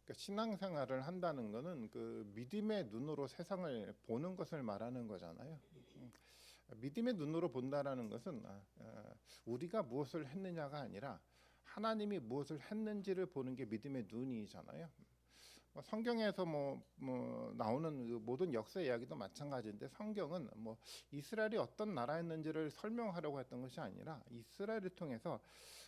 그러니까 신앙생활을 한다는 거는 그 믿음의 눈으로 세상을 보는 것을 말하는 거잖아요. 믿음의 눈으로 본다라는 것은 우리가 무엇을 했느냐가 아니라 하나님이 무엇을 했는지를 보는 게 믿음의 눈이잖아요. 성경에서 나오는 그 모든 역사 이야기도 마찬가지인데, 성경은 이스라엘이 어떤 나라였는지를 설명하려고 했던 것이 아니라 이스라엘을 통해서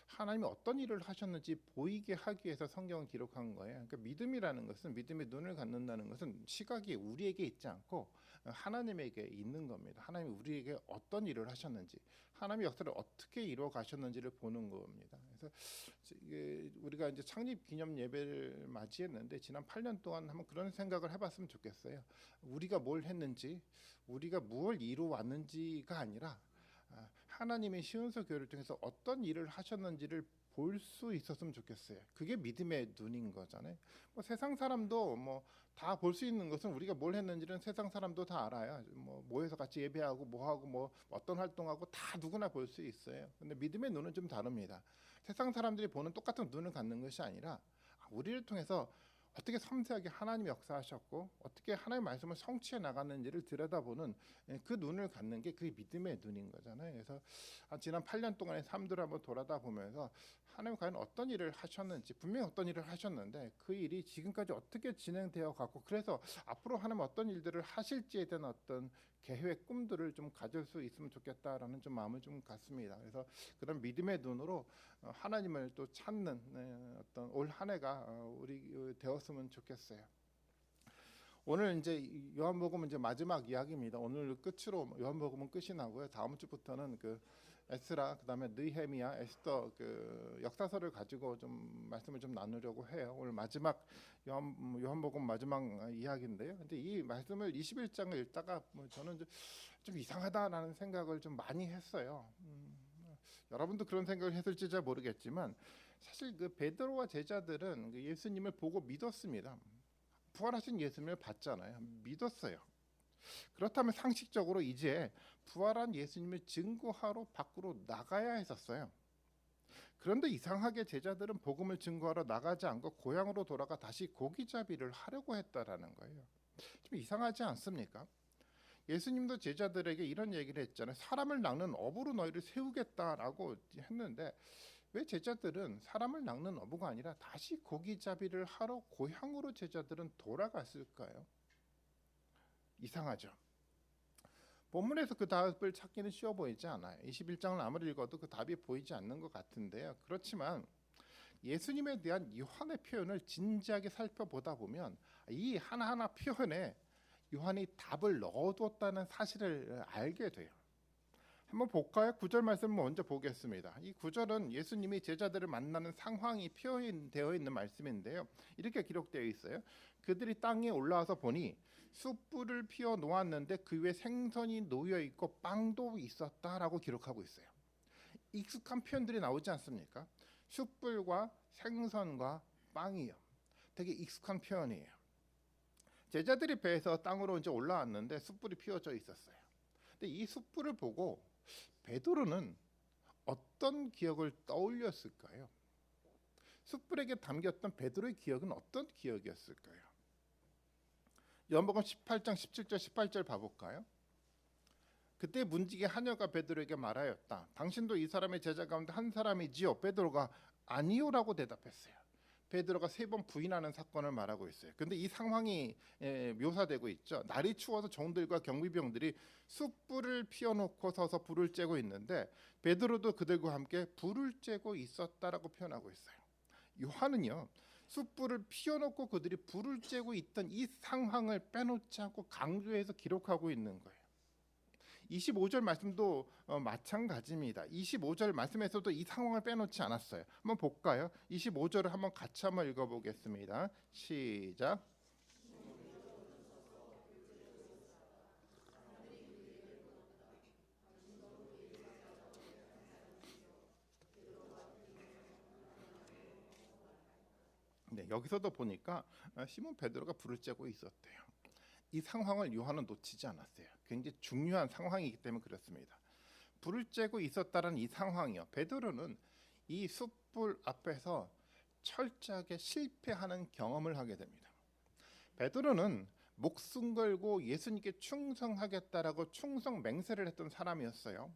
하나님이 어떤 일을 하셨는지 보이게 하기 위해서 성경을 기록한 거예요. 그러니까 믿음이라는 것은, 믿음의 눈을 갖는다는 것은 시각이 우리에게 있지 않고 하나님에게 있는 겁니다. 하나님이 우리에게 어떤 일을 하셨는지, 하나님의 역사를 어떻게 이루어 가셨는지를 보는 겁니다. 그래서 우리가 이제 창립 기념 예배를 맞이했는데, 지난 8년 동안 한번 그런 생각을 해봤으면 좋겠어요. 우리가 뭘 했는지, 우리가 무엇을 이루어왔는지가 아니라 하나님의 시온서 교회를 통해서 어떤 일을 하셨는지를 볼 수 있었으면 좋겠어요. 그게 믿음의 눈인 거잖아요. 세상 사람도 다 볼 수 있는 것은, 우리가 뭘 했는지는 세상 사람도 다 알아요. 모여서 같이 예배하고 뭐하고 어떤 활동하고 다 누구나 볼 수 있어요. 근데 믿음의 눈은 좀 다릅니다. 세상 사람들이 보는 똑같은 눈을 갖는 것이 아니라 우리를 통해서 어떻게 섬세하게 하나님이 역사하셨고 어떻게 하나님의 말씀을 성취해 나갔는지를 들여다보는 그 눈을 갖는 게 그게 믿음의 눈인 거잖아요. 그래서 지난 8년 동안의 삶들을 한번 돌아다 보면서 하나님 과연 어떤 일을 하셨는지, 분명히 어떤 일을 하셨는데 그 일이 지금까지 어떻게 진행되어 갔고, 그래서 앞으로 하나님 어떤 일들을 하실지에 대한 어떤 계획, 꿈들을 좀 가질 수 있으면 좋겠다라는 좀 마음을 좀 갖습니다. 그래서 그런 믿음의 눈으로 하나님을 또 찾는 어떤 올 한 해가 우리 되었으면 좋겠어요. 오늘 이제 요한복음은 이제 마지막 이야기입니다. 오늘 끝으로 요한복음은 끝이 나고요. 다음 주부터는 그 에스라, 그다음에 느헤미야, 에스더 그 역사서를 가지고 좀 말씀을 좀 나누려고 해요. 오늘 마지막 요한복음 마지막 이야기인데요. 근데 이 말씀을 21장을 읽다가 저는 좀 이상하다라는 생각을 좀 많이 했어요. 여러분도 그런 생각을 했을지 잘 모르겠지만, 사실 그 베드로와 제자들은 그 예수님을 보고 믿었습니다. 부활하신 예수님을 봤잖아요. 믿었어요. 그렇다면 상식적으로 이제 부활한 예수님을 증거하러 밖으로 나가야 했었어요. 그런데 이상하게 제자들은 복음을 증거하러 나가지 않고 고향으로 돌아가 다시 고기잡이를 하려고 했다라는 거예요. 좀 이상하지 않습니까? 예수님도 제자들에게 이런 얘기를 했잖아요. 사람을 낚는 어부로 너희를 세우겠다라고 했는데, 왜 제자들은 사람을 낚는 어부가 아니라 다시 고기잡이를 하러 고향으로 제자들은 돌아갔을까요? 이상하죠. 본문에서 그 답을 찾기는 쉬워 보이지 않아요. 21장을 아무리 읽어도 그 답이 보이지 않는 것 같은데요. 그렇지만 예수님에 대한 요한의 표현을 진지하게 살펴보다 보면 이 하나하나 표현에 요한이 답을 넣어뒀다는 사실을 알게 돼요. 한번 볼까요? 9절 말씀을 먼저 보겠습니다. 이 9절은 예수님이 제자들을 만나는 상황이 표현되어 있는 말씀인데요. 이렇게 기록되어 있어요. 그들이 땅에 올라와서 보니 숯불을 피워 놓았는데 그 위에 생선이 놓여 있고 빵도 있었다라고 기록하고 있어요. 익숙한 표현들이 나오지 않습니까? 숯불과 생선과 빵이요. 되게 익숙한 표현이에요. 제자들이 배에서 땅으로 이제 올라왔는데 숯불이 피워져 있었어요. 근데 이 숯불을 보고 베드로는 어떤 기억을 떠올렸을까요? 숯불에게 담겼던 베드로의 기억은 어떤 기억이었을까요? 요한복음 18장 17절 18절 봐볼까요? 그때 문지기 하녀가 베드로에게 말하였다. 당신도 이 사람의 제자 가운데 한 사람이지요? 베드로가 아니요라고 대답했어요. 베드로가 3번 부인하는 사건을 말하고 있어요. 그런데 이 상황이 묘사되고 있죠. 날이 추워서 종들과 경비병들이 숯불을 피워놓고 서서 불을 쬐고 있는데 베드로도 그들과 함께 불을 쬐고 있었다라고 표현하고 있어요. 요한은요, 숯불을 피워놓고 그들이 불을 쬐고 있던 이 상황을 빼놓지 않고 강조해서 기록하고 있는 거예요. 25절 말씀도 마찬가지입니다. 25절 말씀에서도 이 상황을 빼놓지 않았어요. 한번 볼까요? 25절을 한번 같이 한번 읽어보겠습니다. 시작. 네, 여기서도 보니까 시몬 베드로가 불을 쬐고 있었대요. 이 상황을 요한은 놓치지 않았어요. 굉장히 중요한 상황이기 때문에 그렇습니다. 불을 쬐고 있었다는 이 상황이요. 베드로는 이 숯불 앞에서 철저하게 실패하는 경험을 하게 됩니다. 베드로는 목숨 걸고 예수님께 충성하겠다라고 충성 맹세를 했던 사람이었어요.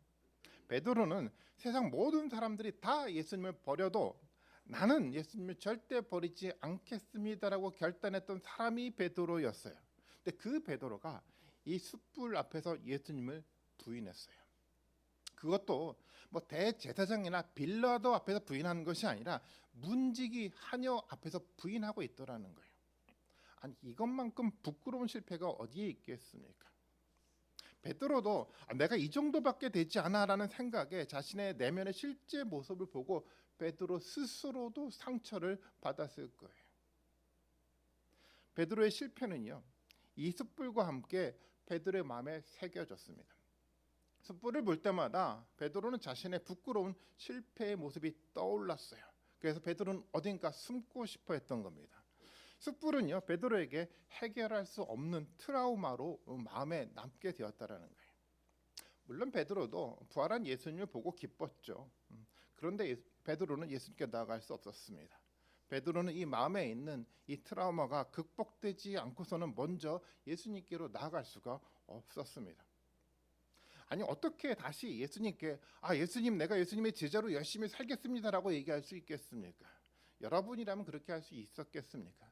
베드로는 세상 모든 사람들이 다 예수님을 버려도 나는 예수님을 절대 버리지 않겠습니다라고 결단했던 사람이 베드로였어요. 근데 그 베드로가 이 숯불 앞에서 예수님을 부인했어요. 그것도 뭐 대제사장이나 빌라도 앞에서 부인하는 것이 아니라 문지기 하녀 앞에서 부인하고 있더라는 거예요. 아니 이것만큼 부끄러운 실패가 어디에 있겠습니까? 베드로도 내가 이 정도밖에 되지 않아라는 생각에 자신의 내면의 실제 모습을 보고 베드로 스스로도 상처를 받았을 거예요. 베드로의 실패는요, 이 숯불과 함께 베드로의 마음에 새겨졌습니다. 숯불을 볼 때마다 베드로는 자신의 부끄러운 실패의 모습이 떠올랐어요. 그래서 베드로는 어딘가 숨고 싶어 했던 겁니다. 숯불은요, 베드로에게 해결할 수 없는 트라우마로 마음에 남게 되었다라는 거예요. 물론 베드로도 부활한 예수님을 보고 기뻤죠. 그런데 베드로는 예수님께 나아갈 수 없었습니다. 베드로는 이 마음에 있는 이 트라우마가 극복되지 않고서는 먼저 예수님께로 나아갈 수가 없었습니다. 아니 어떻게 다시 예수님께 예수님 내가 예수님의 제자로 열심히 살겠습니다라고 얘기할 수 있겠습니까? 여러분이라면 그렇게 할 수 있었겠습니까?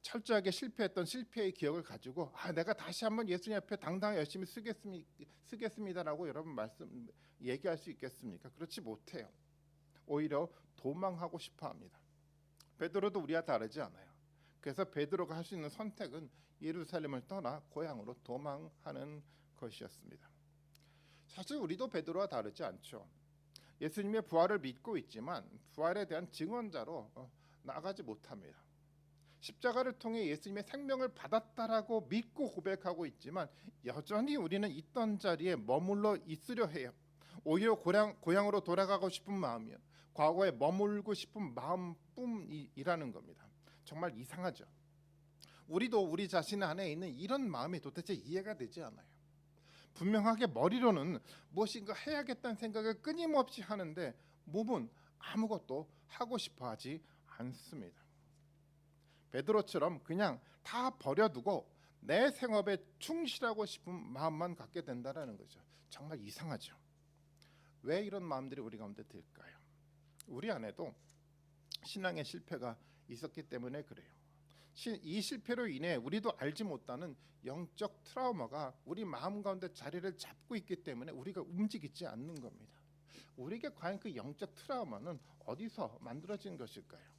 철저하게 실패했던 실패의 기억을 가지고 내가 다시 한번 예수님 앞에 당당히 열심히 쓰겠습니다라고 여러분 얘기할 수 있겠습니까? 그렇지 못해요. 오히려 도망하고 싶어합니다. 베드로도 우리와 다르지 않아요. 그래서 베드로가 할 수 있는 선택은 예루살렘을 떠나 고향으로 도망하는 것이었습니다. 사실 우리도 베드로와 다르지 않죠. 예수님의 부활을 믿고 있지만 부활에 대한 증언자로 나아가지 못합니다. 십자가를 통해 예수님의 생명을 받았다라고 믿고 고백하고 있지만 여전히 우리는 있던 자리에 머물러 있으려 해요. 오히려 고향으로 돌아가고 싶은 마음이요, 과거에 머물고 싶은 마음뿐이라는 겁니다. 정말 이상하죠. 우리도 우리 자신 안에 있는 이런 마음이 도대체 이해가 되지 않아요. 분명하게 머리로는 무엇인가 해야겠다는 생각을 끊임없이 하는데 몸은 아무것도 하고 싶어 하지 않습니다. 베드로처럼 그냥 다 버려두고 내 생업에 충실하고 싶은 마음만 갖게 된다는 거죠. 정말 이상하죠. 왜 이런 마음들이 우리 가운데 들까요? 우리 안에도 신앙의 실패가 있었기 때문에 그래요. 이 실패로 인해 우리도 알지 못하는 영적 트라우마가 우리 마음 가운데 자리를 잡고 있기 때문에 우리가 움직이지 않는 겁니다. 우리에게 과연 그 영적 트라우마는 어디서 만들어진 것일까요?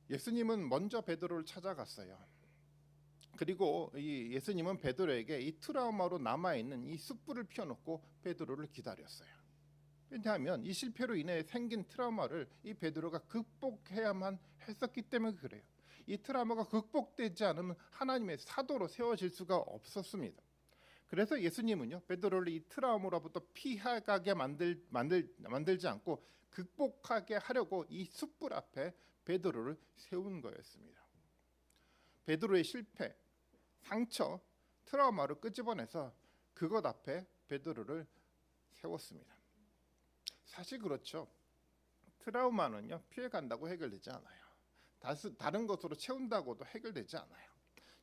예수님은 먼저 베드로를 찾아갔어요. 그리고 이 예수님은 베드로에게 이 트라우마로 남아있는 이 숯불을 피워놓고 베드로를 기다렸어요. 왜냐하면 이 실패로 인해 생긴 트라우마를 이 베드로가 극복해야만 했었기 때문에 그래요. 이 트라우마가 극복되지 않으면 하나님의 사도로 세워질 수가 없었습니다. 그래서 예수님은요, 베드로를 이 트라우마로부터 피하게 만들지 않고 극복하게 하려고 이 숯불 앞에 베드로를 세운 거였습니다. 베드로의 실패, 상처, 트라우마를 끄집어내서 그것 앞에 베드로를 세웠습니다. 사실 그렇죠. 트라우마는요, 피해간다고 해결되지 않아요. 다른 것으로 채운다고도 해결되지 않아요.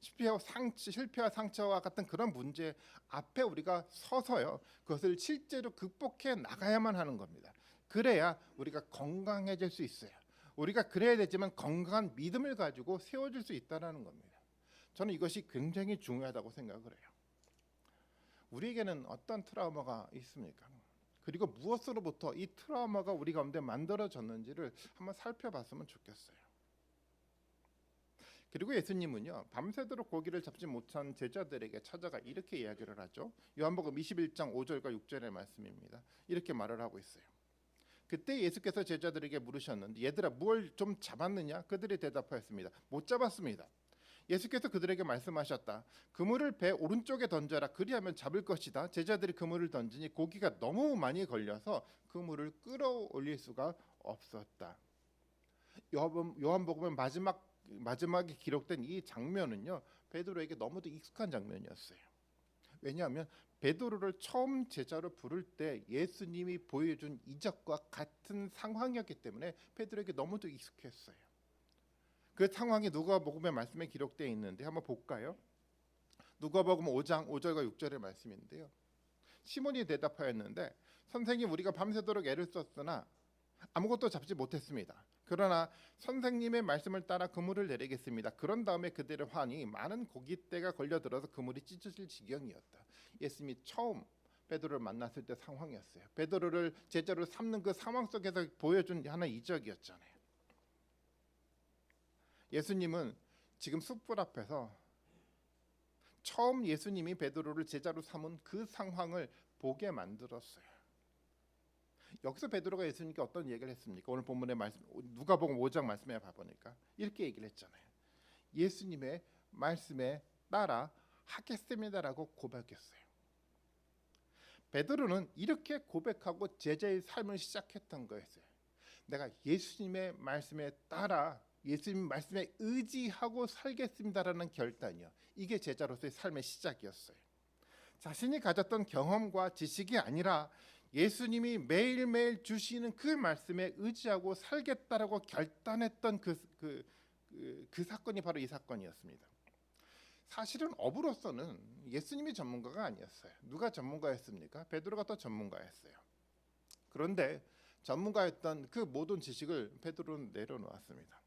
실패와 상처와 같은 그런 문제 앞에 우리가 서서요, 그것을 실제로 극복해 나가야만 하는 겁니다. 그래야 우리가 건강해질 수 있어요. 우리가 그래야 되지만 건강한 믿음을 가지고 세워질 수 있다는 겁니다. 저는 이것이 굉장히 중요하다고 생각을 해요. 우리에게는 어떤 트라우마가 있습니까? 그리고 무엇으로부터 이 트라우마가 우리 가운데 만들어졌는지를 한번 살펴봤으면 좋겠어요. 그리고 예수님은요, 밤새도록 고기를 잡지 못한 제자들에게 찾아가 이렇게 이야기를 하죠. 요한복음 21장 5절과 6절의 말씀입니다. 이렇게 말을 하고 있어요. 그때 예수께서 제자들에게 물으셨는데 얘들아 무엇을 좀 잡았느냐? 그들이 대답하였습니다. 못 잡았습니다. 예수께서 그들에게 말씀하셨다. 그물을 배 오른쪽에 던져라. 그리하면 잡을 것이다. 제자들이 그물을 던지니 고기가 너무 많이 걸려서 그물을 끌어올릴 수가 없었다. 요한복음의 마지막에 기록된 이 장면은요, 베드로에게 너무도 익숙한 장면이었어요. 왜냐하면 베드로를 처음 제자로 부를 때 예수님이 보여준 이적과 같은 상황이었기 때문에 베드로에게 너무도 익숙했어요. 그 상황이 누가복음의 말씀에 기록되어 있는데 한번 볼까요? 누가복음 5장 5절과 6절의 말씀인데요. 시몬이 대답하였는데 선생님, 우리가 밤새도록 애를 썼으나 아무것도 잡지 못했습니다. 그러나 선생님의 말씀을 따라 그물을 내리겠습니다. 그런 다음에 그들의 환히 많은 고깃대가 걸려들어서 그물이 찢어질 지경이었다. 예수님이 처음 베드로를 만났을 때 상황이었어요. 베드로를 제자로 삼는 그 상황 속에서 보여준 하나의 이적이었잖아요. 예수님은 지금 숯불 앞에서 처음 예수님이 베드로를 제자로 삼은 그 상황을 보게 만들었어요. 여기서 베드로가 예수님께 어떤 얘기를 했습니까? 오늘 본문의 말씀 누가복음 5장 말씀에 봐보니까 이렇게 얘기를 했잖아요. 예수님의 말씀에 따라 하겠습니다라고 고백했어요. 베드로는 이렇게 고백하고 제자의 삶을 시작했던 거였어요. 내가 예수님의 말씀에 따라 예수님 말씀에 의지하고 살겠습니다라는 결단이요. 이게 제자로서의 삶의 시작이었어요. 자신이 가졌던 경험과 지식이 아니라 예수님이 매일매일 주시는 그 말씀에 의지하고 살겠다라고 결단했던 그 사건이 바로 이 사건이었습니다. 사실은 업으로서는 예수님이 전문가가 아니었어요. 누가 전문가였습니까? 베드로가 더 전문가였어요. 그런데 전문가였던 그 모든 지식을 베드로는 내려놓았습니다.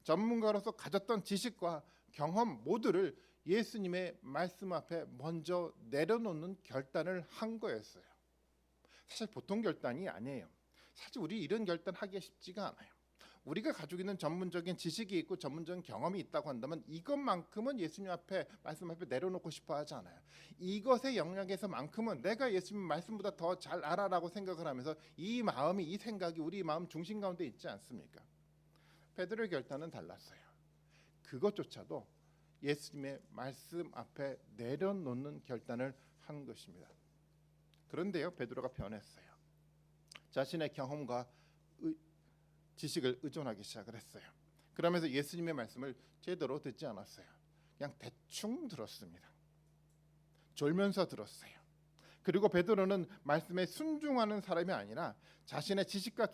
전문가로서 가졌던 지식과 경험 모두를 예수님의 말씀 앞에 먼저 내려놓는 결단을 한 거였어요. 사실 보통 결단이 아니에요. 사실 우리 이런 결단 하기가 쉽지가 않아요. 우리가 가지고 있는 전문적인 지식이 있고 전문적인 경험이 있다고 한다면 이것만큼은 예수님 앞에 말씀 앞에 내려놓고 싶어 하지 않아요. 이것의 영역에서만큼은 내가 예수님 말씀보다 더 잘 알아라고 생각을 하면서 이 마음이 이 생각이 우리 마음 중심 가운데 있지 않습니까? 베드로의 결단은 달랐어요. 그것조차도 예수님의 말씀 앞에 내려놓는 결단을 한 것입니다. 그런데요, 베드로가 변했어요. 자신의 경험과 지식을 의존하기 시작을 했어요. 그러면서 예수님의 말씀을 제대로 듣지 않았어요. 그냥 대충 들었습니다. 졸면서 들었어요. 그리고 베드로는 말씀에 순종하는 사람이 아니라 자신의 지식과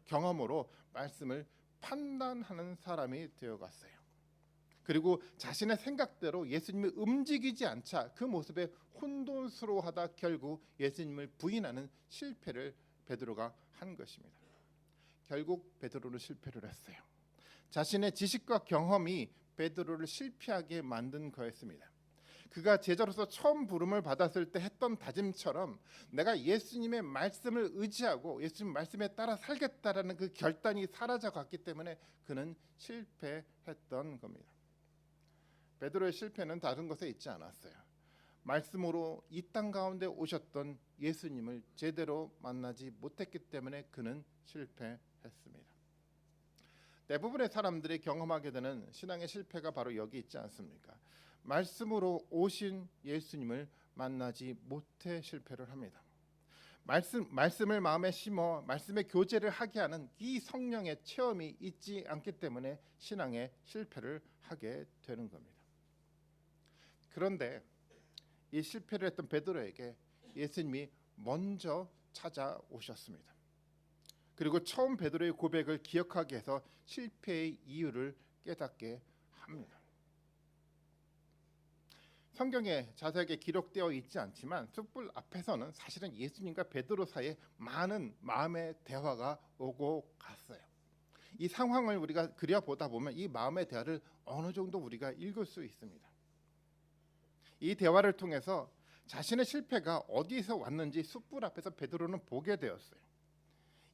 경험으로 말씀을 판단하는 사람이 되어갔어요. 그리고 자신의 생각대로 예수님이 움직이지 않자 그 모습에 혼돈스러워하다 결국 예수님을 부인하는 실패를 베드로가 한 것입니다. 결국 베드로는 실패를 했어요. 자신의 지식과 경험이 베드로를 실패하게 만든 거였습니다. 그가 제자로서 처음 부름을 받았을 때 했던 다짐처럼 내가 예수님의 말씀을 의지하고 예수님 말씀에 따라 살겠다라는 그 결단이 사라져갔기 때문에 그는 실패했던 겁니다. 베드로의 실패는 다른 것에 있지 않았어요. 말씀으로 이 땅 가운데 오셨던 예수님을 제대로 만나지 못했기 때문에 그는 실패했습니다. 대부분의 사람들이 경험하게 되는 신앙의 실패가 바로 여기 있지 않습니까? 말씀으로 오신 예수님을 만나지 못해 실패를 합니다. 말씀을 마음에 심어 말씀의 교제를 하게 하는 이 성령의 체험이 있지 않기 때문에 신앙의 실패를 하게 되는 겁니다. 그런데 이 실패를 했던 베드로에게 예수님이 먼저 찾아오셨습니다. 그리고 처음 베드로의 고백을 기억하게 해서 실패의 이유를 깨닫게 합니다. 성경에 자세하게 기록되어 있지 않지만 숯불 앞에서는 사실은 예수님과 베드로 사이에 많은 마음의 대화가 오고 갔어요. 이 상황을 우리가 그려보다 보면 이 마음의 대화를 어느 정도 우리가 읽을 수 있습니다. 이 대화를 통해서 자신의 실패가 어디에서 왔는지 숯불 앞에서 베드로는 보게 되었어요.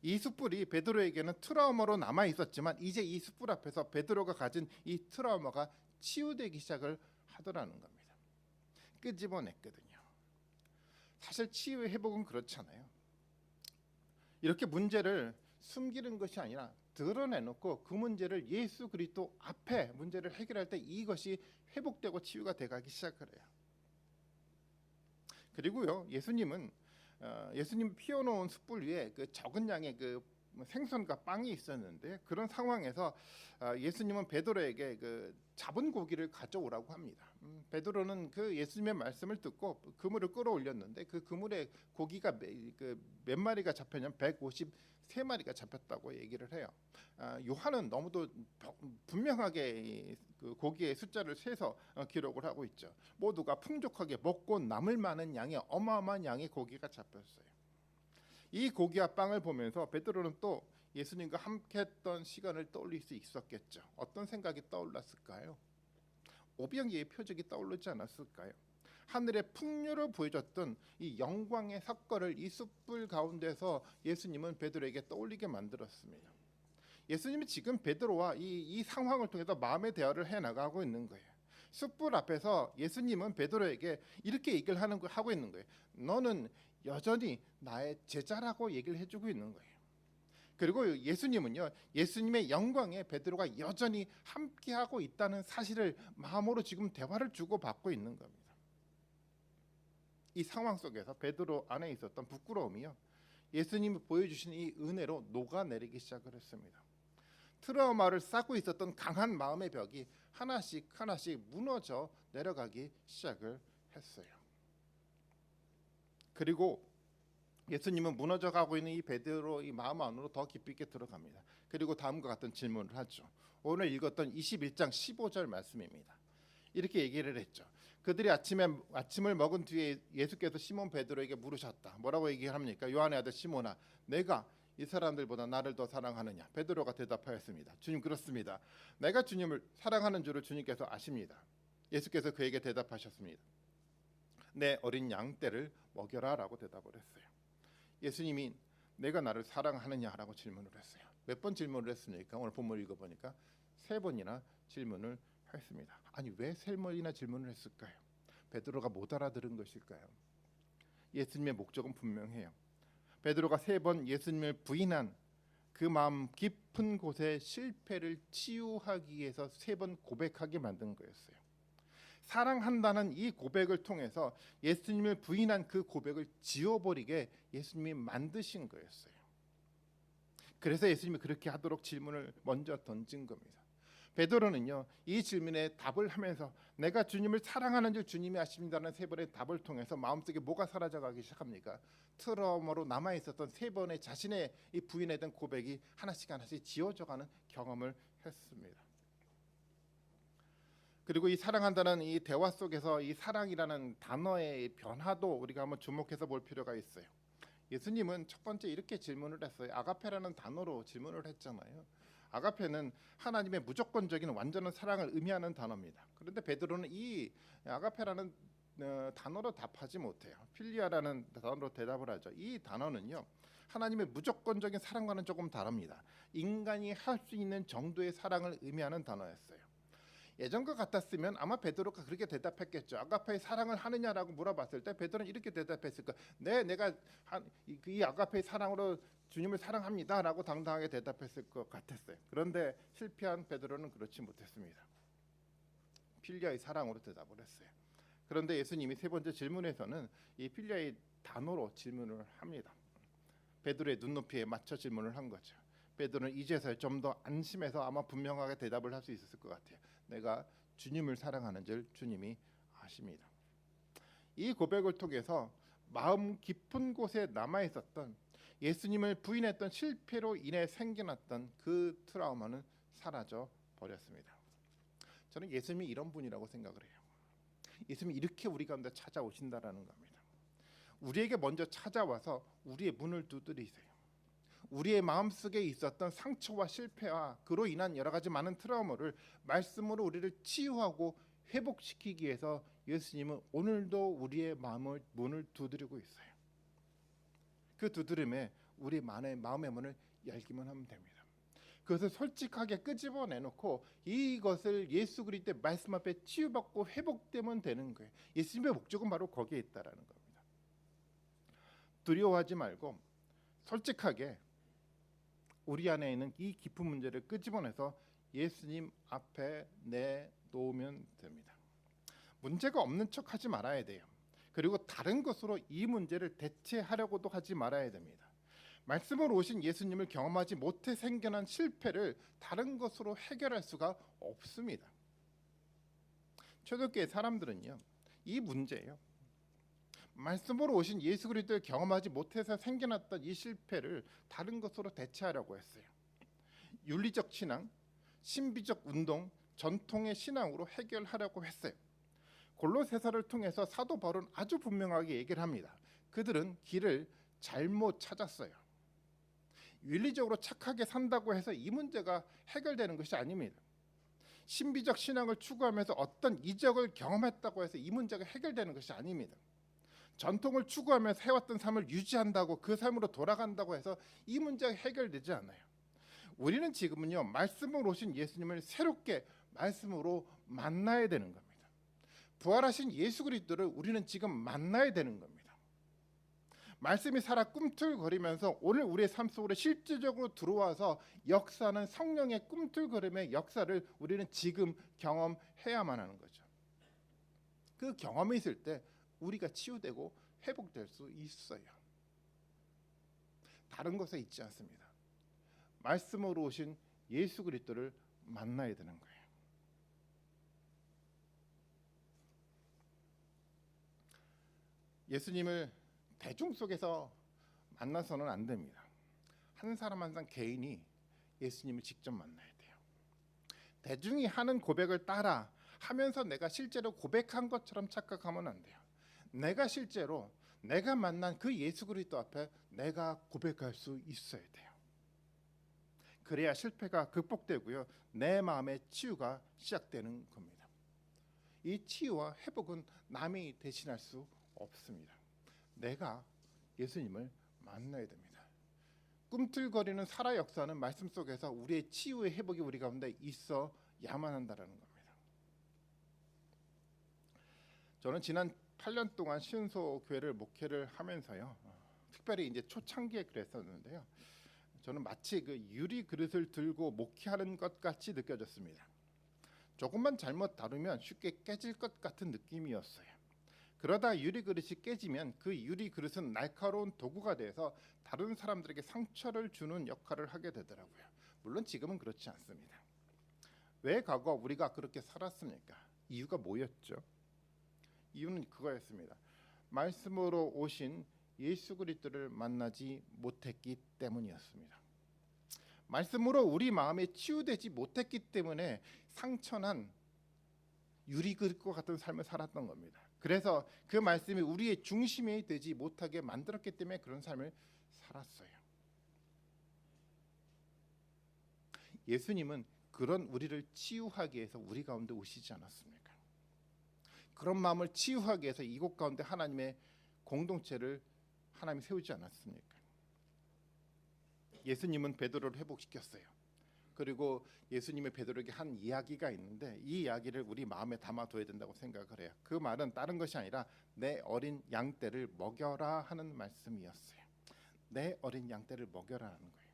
이 숯불이 베드로에게는 트라우마로 남아 있었지만 이제 이 숯불 앞에서 베드로가 가진 이 트라우마가 치유되기 시작을 하더라는 겁니다. 끄집어냈거든요. 사실 치유의 회복은 그렇잖아요. 이렇게 문제를 숨기는 것이 아니라 드러내놓고 그 문제를 예수 그리스도 앞에 문제를 해결할 때 이것이 회복되고 치유가 돼가기 시작을 해요. 그리고요, 예수님 피워놓은 숯불 위에 그 적은 양의 그 생선과 빵이 있었는데 그런 상황에서 예수님은 베드로에게 그 잡은 고기를 가져오라고 합니다. 베드로는 그 예수님의 말씀을 듣고 그물을 끌어올렸는데 그 그물에 고기가 몇 마리가 잡혔냐면 153마리가 잡혔다고 얘기를 해요. 요한은 너무도 분명하게 그 고기의 숫자를 세서 기록을 하고 있죠. 모두가 풍족하게 먹고 남을 만한 양의 어마어마한 양의 고기가 잡혔어요. 이 고기와 빵을 보면서 베드로는 또 예수님과 함께했던 시간을 떠올릴 수 있었겠죠. 어떤 생각이 떠올랐을까요? 오병이의 표적이 떠오르지 않았을까요? 하늘의 풍요를 보여줬던 이 영광의 삭거를 이 숯불 가운데서 예수님은 베드로에게 떠올리게 만들었습니다. 예수님이 지금 베드로와 이 상황을 통해서 마음의 대화를 해나가고 있는 거예요. 숯불 앞에서 예수님은 베드로에게 이렇게 얘기를 하고 있는 거예요. 너는 여전히 나의 제자라고 얘기를 해주고 있는 거예요. 그리고 예수님은요, 예수님의 영광에 베드로가 여전히 함께하고 있다는 사실을 마음으로 지금 대화를 주고받고 있는 겁니다. 이 상황 속에서 베드로 안에 있었던 부끄러움이요, 예수님이 보여주신 이 은혜로 녹아내리기 시작을 했습니다. 트라우마를 쌓고 있었던 강한 마음의 벽이 하나씩 하나씩 무너져 내려가기 시작을 했어요. 그리고 예수님은 무너져가고 있는 이 베드로 이 마음 안으로 더 깊이 있게 들어갑니다. 그리고 다음과 같은 질문을 하죠. 오늘 읽었던 21장 15절 말씀입니다. 이렇게 얘기를 했죠. 그들이 아침을 먹은 뒤에 예수께서 시몬 베드로에게 물으셨다. 뭐라고 얘기합니까? 요한의 아들 시몬아, 내가 이 사람들보다 나를 더 사랑하느냐? 베드로가 대답하였습니다. 주님, 그렇습니다. 내가 주님을 사랑하는 줄을 주님께서 아십니다. 예수께서 그에게 대답하셨습니다. 내 어린 양떼를 먹여라라고 대답을 했어요. 예수님이 내가 나를 사랑하느냐라고 질문을 했어요. 몇 번 질문을 했습니까? 오늘 본문 읽어보니까 3번이나 질문을 했습니다. 아니, 왜 3번이나 질문을 했을까요? 베드로가 못 알아들은 것일까요? 예수님의 목적은 분명해요. 베드로가 3번 예수님을 부인한 그 마음 깊은 곳의 실패를 치유하기 위해서 3번 고백하게 만든 거였어요. 사랑한다는 이 고백을 통해서 예수님을 부인한 그 고백을 지워버리게 예수님이 만드신 거였어요. 그래서 예수님이 그렇게 하도록 질문을 먼저 던진 겁니다. 베드로는요, 이 질문에 답을 하면서 내가 주님을 사랑하는 줄 주님이 아십니다는 3번의 답을 통해서 마음속에 뭐가 사라져가기 시작합니까? 트라우마로 남아있었던 3번의 자신의 이 부인에 대한 고백이 하나씩 하나씩 지워져가는 경험을 했습니다. 그리고 이 사랑한다는 이 대화 속에서 이 사랑이라는 단어의 변화도 우리가 한번 주목해서 볼 필요가 있어요. 예수님은 첫 번째 이렇게 질문을 했어요. 아가페라는 단어로 질문을 했잖아요. 아가페는 하나님의 무조건적인 완전한 사랑을 의미하는 단어입니다. 그런데 베드로는 이 아가페라는 단어로 답하지 못해요. 필리아라는 단어로 대답을 하죠. 이 단어는요, 하나님의 무조건적인 사랑과는 조금 다릅니다. 인간이 할 수 있는 정도의 사랑을 의미하는 단어였어요. 예전과 같았으면 아마 베드로가 그렇게 대답했겠죠. 아가페의 사랑을 하느냐라고 물어봤을 때 베드로는 이렇게 대답했을 거예요. 네, 내가 이 아가페의 사랑으로 주님을 사랑합니다라고 당당하게 대답했을 것 같았어요. 그런데 실패한 베드로는 그렇지 못했습니다. 필리아의 사랑으로 대답을 했어요. 그런데 예수님이 3번째 질문에서는 이 필리아의 단어로 질문을 합니다. 베드로의 눈높이에 맞춰 질문을 한 거죠. 베드로는 이제서야 좀 더 안심해서 아마 분명하게 대답을 할 수 있었을 것 같아요. 내가 주님을 사랑하는 줄 주님이 아십니다. 이 고백을 통해서 마음 깊은 곳에 남아있었던 예수님을 부인했던 실패로 인해 생겨났던 그 트라우마는 사라져 버렸습니다. 저는 예수님이 이런 분이라고 생각을 해요. 예수님이 이렇게 우리 가운데 찾아오신다라는 겁니다. 우리에게 먼저 찾아와서 우리의 문을 두드리세요. 우리의 마음속에 있었던 상처와 실패와 그로 인한 여러 가지 많은 트라우마를 말씀으로 우리를 치유하고 회복시키기 위해서 예수님은 오늘도 우리의 문을 두드리고 있어요. 그 두드림에 우리 마음의 문을 열기만 하면 됩니다. 그것을 솔직하게 끄집어내놓고 이것을 예수 그리스도의 말씀 앞에 치유받고 회복되면 되는 거예요. 예수님의 목적은 바로 거기에 있다라는 겁니다. 두려워하지 말고 솔직하게 우리 안에 있는 이 깊은 문제를 끄집어내서 예수님 앞에 내놓으면 됩니다. 문제가 없는 척하지 말아야 돼요. 그리고 다른 것으로 이 문제를 대체하려고도 하지 말아야 됩니다. 말씀으로 오신 예수님을 경험하지 못해 생겨난 실패를 다른 것으로 해결할 수가 없습니다. 초대교회 사람들은요, 이 문제예요. 말씀으로 오신 예수 그리스도를 경험하지 못해서 생겨났던 이 실패를 다른 것으로 대체하려고 했어요. 윤리적 신앙, 신비적 운동, 전통의 신앙으로 해결하려고 했어요. 골로새서를 통해서 사도 바울은 아주 분명하게 얘기를 합니다. 그들은 길을 잘못 찾았어요. 윤리적으로 착하게 산다고 해서 이 문제가 해결되는 것이 아닙니다. 신비적 신앙을 추구하면서 어떤 이적을 경험했다고 해서 이 문제가 해결되는 것이 아닙니다. 전통을 추구하면서 해왔던 삶을 유지한다고 그 삶으로 돌아간다고 해서 이 문제가 해결되지 않아요. 우리는 지금은요, 말씀으로 오신 예수님을 새롭게 말씀으로 만나야 되는 겁니다. 부활하신 예수 그리스도를 우리는 지금 만나야 되는 겁니다. 말씀이 살아 꿈틀거리면서 오늘 우리의 삶 속으로 실질적으로 들어와서 역사는 성령의 꿈틀거림의 역사를 우리는 지금 경험해야만 하는 거죠. 그 경험이 있을 때 우리가 치유되고 회복될 수 있어요. 다른 것에 있지 않습니다. 말씀으로 오신 예수 그리스도를 만나야 되는 거예요. 예수님을 대중 속에서 만나서는 안 됩니다. 한 사람 한 사람 개인이 예수님을 직접 만나야 돼요. 대중이 하는 고백을 따라 하면서 내가 실제로 고백한 것처럼 착각하면 안 돼요. 내가 실제로 내가 만난 그 예수 그리스도 앞에 내가 고백할 수 있어야 돼요. 그래야 실패가 극복되고요, 내 마음의 치유가 시작되는 겁니다. 이 치유와 회복은 남이 대신할 수 없습니다. 내가 예수님을 만나야 됩니다. 꿈틀거리는 살아 역사는 말씀 속에서 우리의 치유의 회복이 우리 가운데 있어야만 한다는 겁니다. 저는 지난 8년 동안 시은소 교회를 목회를 하면서요, 특별히 이제 초창기에 그랬었는데요, 저는 마치 그 유리 그릇을 들고 목회하는 것 같이 느껴졌습니다. 조금만 잘못 다루면 쉽게 깨질 것 같은 느낌이었어요. 그러다 유리 그릇이 깨지면 그 유리 그릇은 날카로운 도구가 돼서 다른 사람들에게 상처를 주는 역할을 하게 되더라고요. 물론 지금은 그렇지 않습니다. 왜 과거 우리가 그렇게 살았습니까? 이유가 뭐였죠? 이유는 그거였습니다. 말씀으로 오신 예수 그리스도를 만나지 못했기 때문이었습니다. 말씀으로 우리 마음에 치유되지 못했기 때문에 상처난 유리 그릇과 같은 삶을 살았던 겁니다. 그래서 그 말씀이 우리의 중심이 되지 못하게 만들었기 때문에 그런 삶을 살았어요. 예수님은 그런 우리를 치유하기 위해서 우리 가운데 오시지 않았습니까? 그런 마음을 치유하기 위해서 이곳 가운데 하나님의 공동체를 하나님이 세우지 않았습니까? 예수님은 베드로를 회복시켰어요. 그리고 예수님의 베드로에게 한 이야기가 있는데 이 이야기를 우리 마음에 담아둬야 된다고 생각을 해요. 그 말은 다른 것이 아니라 내 어린 양떼를 먹여라 하는 말씀이었어요. 내 어린 양떼를 먹여라 하는 거예요.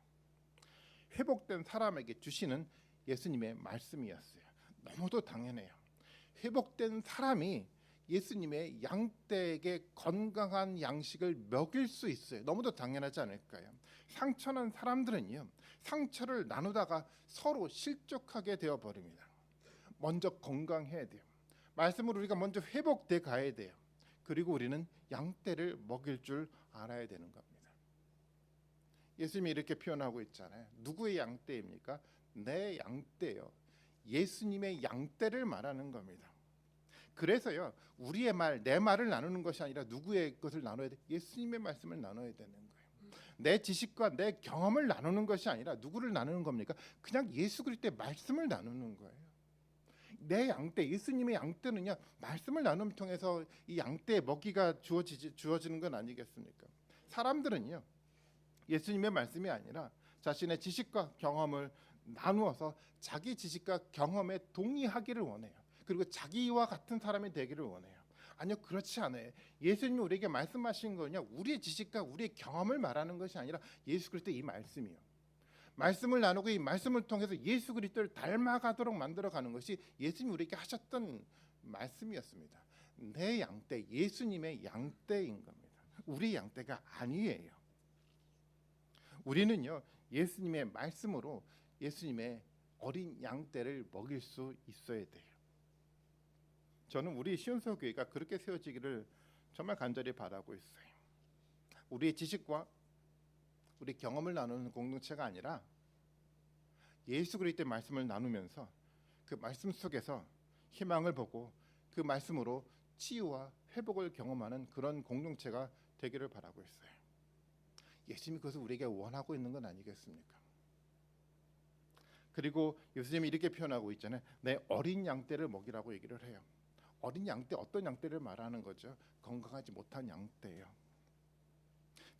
회복된 사람에게 주시는 예수님의 말씀이었어요. 너무도 당연해요. 회복된 사람이 예수님의 양떼에게 건강한 양식을 먹일 수 있어요. 너무도 당연하지 않을까요? 상처난 사람들은요, 상처를 나누다가 서로 실족하게 되어 버립니다. 먼저 건강해야 돼요. 말씀으로 우리가 먼저 회복돼 가야 돼요. 그리고 우리는 양떼를 먹일 줄 알아야 되는 겁니다. 예수님이 이렇게 표현하고 있잖아요. 누구의 양떼입니까? 내 양떼요. 예수님의 양떼를 말하는 겁니다. 그래서요, 우리의 말, 내 말을 나누는 것이 아니라 누구의 것을 나눠야 돼? 예수님의 말씀을 나눠야 되는 거예요. 내 지식과 내 경험을 나누는 것이 아니라 누구를 나누는 겁니까? 그냥 예수 그리스도의 말씀을 나누는 거예요. 내 양떼, 예수님의 양떼는요, 말씀을 나눔을 통해서 이 양떼의 먹이가 주어지는 건 아니겠습니까? 사람들은요, 예수님의 말씀이 아니라 자신의 지식과 경험을 나누어서 자기 지식과 경험에 동의하기를 원해요. 그리고 자기와 같은 사람이 되기를 원해요. 아니요, 그렇지 않아요. 예수님이 우리에게 말씀하신 거는요, 우리의 지식과 우리의 경험을 말하는 것이 아니라 예수 그리스도의 이 말씀이요. 말씀을 나누고 이 말씀을 통해서 예수 그리스도를 닮아가도록 만들어가는 것이 예수님이 우리에게 하셨던 말씀이었습니다. 내 양떼, 예수님의 양떼인 겁니다. 우리 양떼가 아니에요. 우리는요, 예수님의 말씀으로 예수님의 어린 양떼를 먹일 수 있어야 돼요. 저는 우리 시온서 교회가 그렇게 세워지기를 정말 간절히 바라고 있어요. 우리의 지식과 우리 경험을 나누는 공동체가 아니라 예수 그리스도의 말씀을 나누면서 그 말씀 속에서 희망을 보고 그 말씀으로 치유와 회복을 경험하는 그런 공동체가 되기를 바라고 있어요. 예수님이 그것을 우리에게 원하고 있는 건 아니겠습니까? 그리고 예수님이 이렇게 표현하고 있잖아요. 내 어린 양떼를 먹이라고 얘기를 해요. 어린 양떼, 어떤 양떼를 말하는 거죠? 건강하지 못한 양떼예요.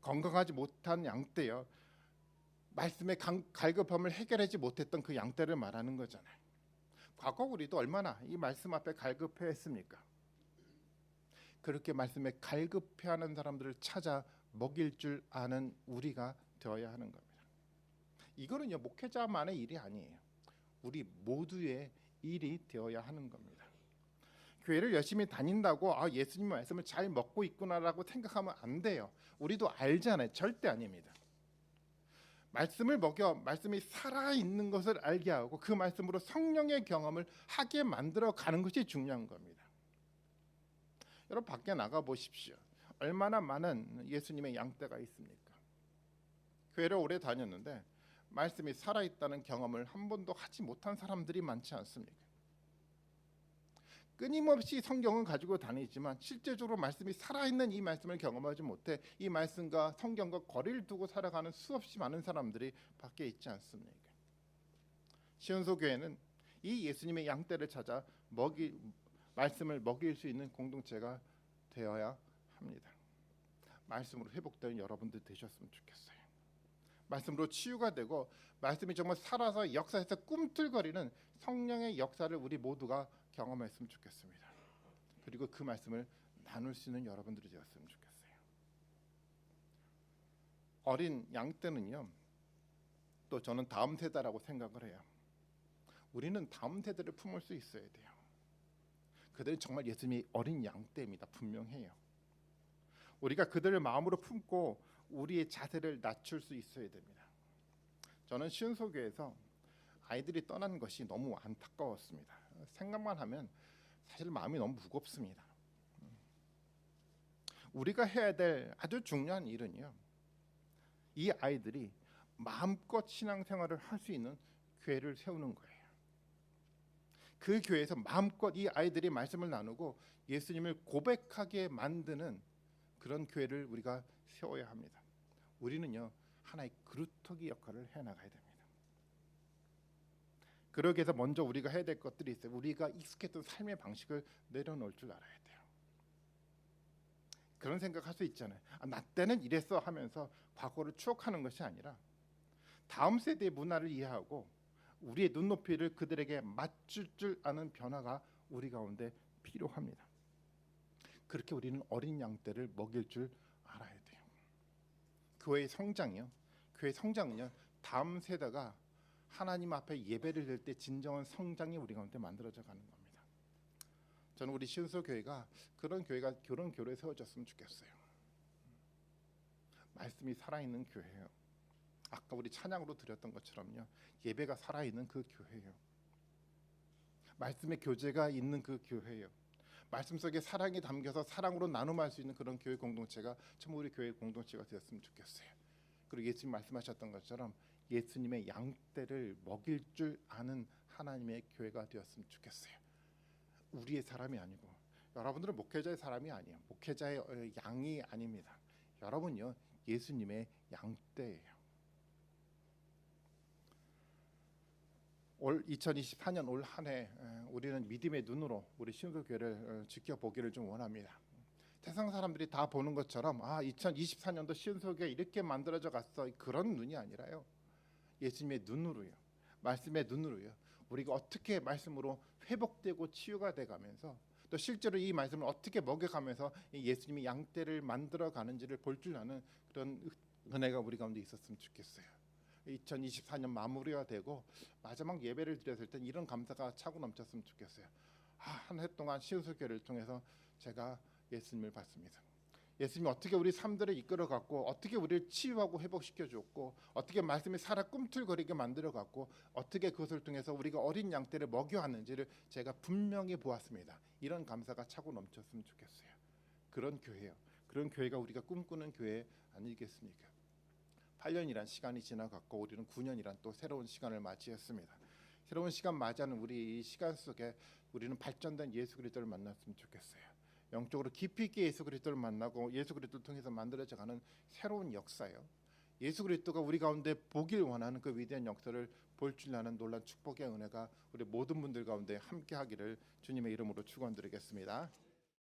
건강하지 못한 양떼요. 말씀의 갈급함을 해결하지 못했던 그 양떼를 말하는 거잖아요. 과거 우리도 얼마나 이 말씀 앞에 갈급해했습니까? 그렇게 말씀에 갈급해하는 사람들을 찾아 먹일 줄 아는 우리가 되어야 하는 겁니다. 이거는요, 목회자만의 일이 아니에요. 우리 모두의 일이 되어야 하는 겁니다. 교회를 열심히 다닌다고 예수님 말씀을 잘 먹고 있구나라고 생각하면 안 돼요. 우리도 알잖아요. 절대 아닙니다. 말씀을 먹여 말씀이 살아있는 것을 알게 하고 그 말씀으로 성령의 경험을 하게 만들어 가는 것이 중요한 겁니다. 여러분 밖에 나가 보십시오. 얼마나 많은 예수님의 양떼가 있습니까? 교회를 오래 다녔는데 말씀이 살아있다는 경험을 한 번도 하지 못한 사람들이 많지 않습니까? 끊임없이 성경은 가지고 다니지만 실제적으로 말씀이 살아있는 이 말씀을 경험하지 못해 이 말씀과 성경과 거리를 두고 살아가는 수없이 많은 사람들이 밖에 있지 않습니까? 시온소 교회는 이 예수님의 양떼를 찾아 말씀을 먹일 수 있는 공동체가 되어야 합니다. 말씀으로 회복되는 여러분들 되셨으면 좋겠어요. 말씀으로 치유가 되고 말씀이 정말 살아서 역사에서 꿈틀거리는 성령의 역사를 우리 모두가 경험했으면 좋겠습니다. 그리고 그 말씀을 나눌 수 있는 여러분들이 되었으면 좋겠어요. 어린 양떼는요, 또 저는 다음 세대라고 생각을 해요. 우리는 다음 세대를 품을 수 있어야 돼요. 그들은 정말 예수님이 어린 양떼입니다. 분명해요. 우리가 그들을 마음으로 품고 우리의 자세를 낮출 수 있어야 됩니다. 저는 시온소교에서 아이들이 떠난 것이 너무 안타까웠습니다. 생각만 하면 사실 마음이 너무 무겁습니다. 우리가 해야 될 아주 중요한 일은요, 이 아이들이 마음껏 신앙생활을 할 수 있는 교회를 세우는 거예요. 그 교회에서 마음껏 이 아이들이 말씀을 나누고 예수님을 고백하게 만드는 그런 교회를 우리가 세워야 합니다. 우리는요, 하나의 그루터기 역할을 해나가야 됩니다. 그러기 위해서 먼저 우리가 해야 될 것들이 있어요. 우리가 익숙했던 삶의 방식을 내려놓을 줄 알아야 돼요. 그런 생각할 수 있잖아요. 나 때는 이랬어 하면서 과거를 추억하는 것이 아니라 다음 세대의 문화를 이해하고 우리의 눈높이를 그들에게 맞출 줄 아는 변화가 우리 가운데 필요합니다. 그렇게 우리는 어린 양떼를 먹일 줄 알아야 돼요. 교회의 성장이요. 교회 성장은요, 다음 세대가 하나님 앞에 예배를 드릴 때 진정한 성장이 우리 가운데 만들어져 가는 겁니다. 저는 우리 시온소 교회가 그런 교회로 세워졌으면 좋겠어요. 말씀이 살아있는 교회예요. 아까 우리 찬양으로 드렸던 것처럼요, 예배가 살아있는 그 교회예요. 말씀의 교제가 있는 그 교회예요. 말씀 속에 사랑이 담겨서 사랑으로 나눔할 수 있는 그런 교회 공동체가 참 우리 교회 공동체가 되었으면 좋겠어요. 그리고 예수님 말씀하셨던 것처럼 예수님의 양떼를 먹일 줄 아는 하나님의 교회가 되었으면 좋겠어요. 우리의 사람이 아니고, 여러분들은 목회자의 사람이 아니에요. 목회자의 양이 아닙니다. 여러분요, 예수님의 양떼예요. 올 2024년 올 한 해 우리는 믿음의 눈으로 우리 시온소 교회를 지켜보기를 좀 원합니다. 세상 사람들이 다 보는 것처럼 2024년도 시온소 교회 이렇게 만들어져 갔어, 그런 눈이 아니라요, 예수님의 눈으로요, 말씀의 눈으로요, 우리가 어떻게 말씀으로 회복되고 치유가 돼가면서 또 실제로 이 말씀을 어떻게 먹여가면서 예수님이 양떼를 만들어 가는지를 볼 줄 아는 그런 은혜가 우리 가운데 있었으면 좋겠어요. 2024년 마무리가 되고 마지막 예배를 드렸을 땐 이런 감사가 차고 넘쳤으면 좋겠어요. 한 해 동안 시온소 교회를 통해서 제가 예수님을 봤습니다. 예수님이 어떻게 우리 삶들을 이끌어갔고 어떻게 우리를 치유하고 회복시켜줬고 어떻게 말씀이 살아 꿈틀거리게 만들어갔고 어떻게 그것을 통해서 우리가 어린 양떼를 먹여왔는지를 제가 분명히 보았습니다. 이런 감사가 차고 넘쳤으면 좋겠어요. 그런 교회요. 그런 교회가 우리가 꿈꾸는 교회 아니겠습니까? 8년이란 시간이 지나갔고 우리는 9년이란 또 새로운 시간을 맞이했습니다. 새로운 시간 맞이하는 우리 이 시간 속에 우리는 발전된 예수 그리스도를 만났으면 좋겠어요. 영적으로 깊이 있게 예수 그리스도를 만나고 예수 그리스도를 통해서 만들어져가는 새로운 역사요. 예수 그리스도가 우리 가운데 보길 원하는 그 위대한 역사를 볼 줄 아는 놀란 축복의 은혜가 우리 모든 분들 가운데 함께하기를 주님의 이름으로 축원드리겠습니다.